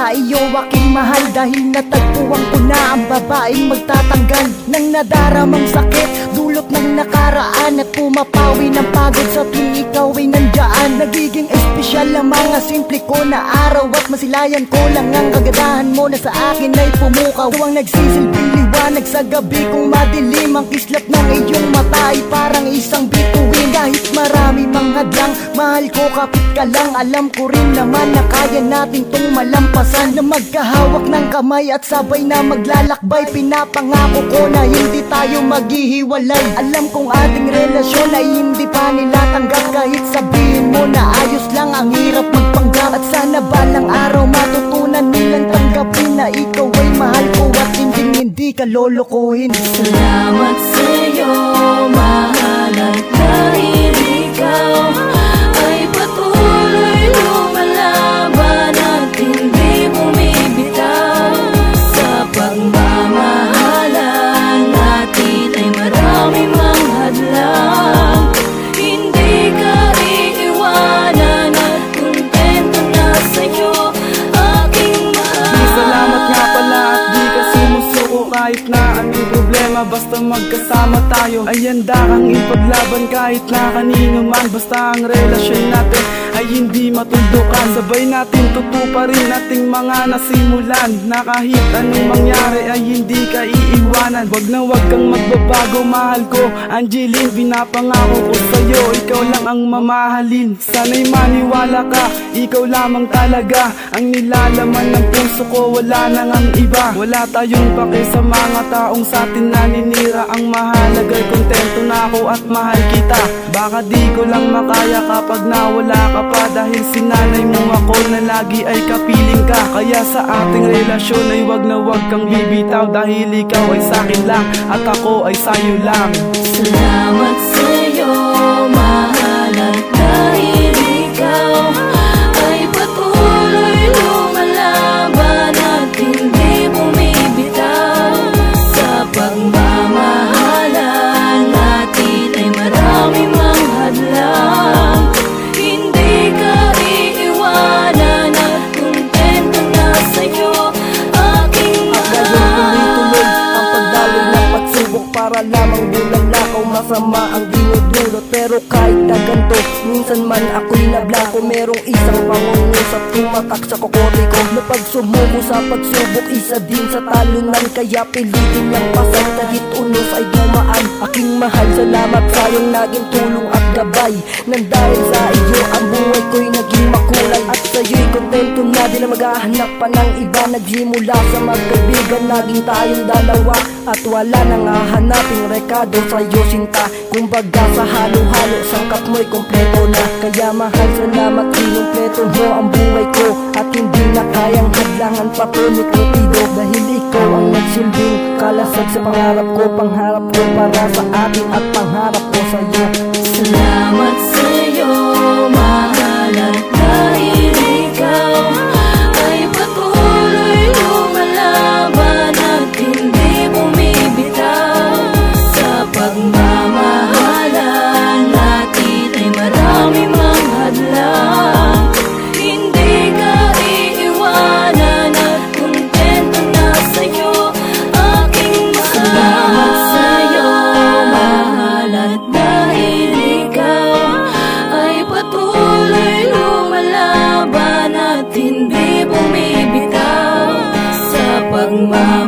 sa iyo aking mahal, dahil natagpuan ko na ang babaeng magtatanggal ng nadaramang sakit, dulot ng nakaraan, at pumapawi ng pagod sa tuwing ikaw ay nandyan. Nagiging espesyal ang mga simple ko na araw, at masilayan ko lang ang kagadahan mo na sa akin ay pumukaw. Ang nagsisilbing liwanag sa gabi kung madilim, ang kislap ng iyong mata ay parang isang bituin. Kahit marami mang hadlang, mahal ko kapit ka lang. Alam ko rin naman na kaya natin tong malampasan, na magkahawak ng kamay at sabay na maglalakbay. Pinapangako ko na hindi tayo maghihiwalay. Alam kong ating relasyon ay hindi pa nila tanggap, kahit sabihin mo na ayos lang, ang hirap magpanggap. At sana balang araw matutunan nilang tanggapin na ikaw ay mahal ko at hindi ka lolokohin. Salamat sa'yo, mahal, at dahil ikaw ay patuloy lumalaban at hindi bumibitaw. Sa pagmamahalan natin ay marami mang hadlang, hindi ka iiwanan at kontento na sa'yo aking mahal. Salamat nga pala at di ka sumusuko, kahit na anong problema, basta magkasama tayo ay handa kang ipaglaban kahit na kanino man. Basta ang relasyon natin ay hindi matuldukan, sabay natin tutuparin nating mga nasimulan, na kahit anong mangyari ay hindi ka iiwanan. Wag na wag kang magbabago, mahal ko Angeline, pinapangako ko sa'yo ikaw lang ang mamahalin. Sana'y maniwala ka, ikaw lamang talaga ang nilalaman ng puso ko, wala nang ang iba. Wala tayong pake sa mga taong sa atin naninira, ang mahalaga'y kontento na ako at mahal kita. Baka di ko lang makaya kapag nawala ka pa, dahil sinanay mo ako na lagi ay kapiling ka. Kaya sa ating relasyon ay wag na wag kang bibitaw, dahil ikaw ay sa'kin lang at ako ay sa'yo lang. Salamat sa'yo, mahal, at dahil ikaw ay patuloy lumalaban at hindi bumibitaw. Sa pagmamahalan natin ay marami mang hadlang, hindi ka iiwanan at kontento na sa'yo aking mahal. Tuloy-tuloy ang pagdaloy ng pagsubok para lamang bulalakaw, masama ang dinudulot. Pero kahit na ganito, minsan man ako'y nablangko. Merong isang pangungusap tumatak sa kokote ko, na pag sumuko sa pagsubok, isa din sa talunan. Kaya pilitin lang pasan kahit unos ay dumaan. Aking mahal, salamat sa iyong naging tulong at gabay, nang dahil sa iyo ang buhay ko'y naging makulay. At sa'yo'y kontento na, di na maghahanap pa ng iba. Nagsimula sa magkaibigan, naging tayong dalawa, at wala nang hahanaping rekado sa'yo sinta. Kumbaga sa halo-halo, sangkap mo'y kompleto na. Kaya mahal, salamat, kinumpleto mo ang buhay ko, at hindi na kayang hadlangan pa to ni Cupido. Dahil ikaw ang nagsilbing kalasag sa pangarap ko para sa atin at pangarap ko sa'yo. Salamat sa'yo, mahal, at dahil ikaw ay patuloy lumalaban at hindi bumibitaw. Sa pagmamahalan natin ay marami mang hadlang, hindi ka iiwanan at kontento na sa'yo aking mahal. Salamat sa'yo, mahal, at dahil ikaw ay patuloy lumalaban at hindi bumibitaw. Sa pagmamahalan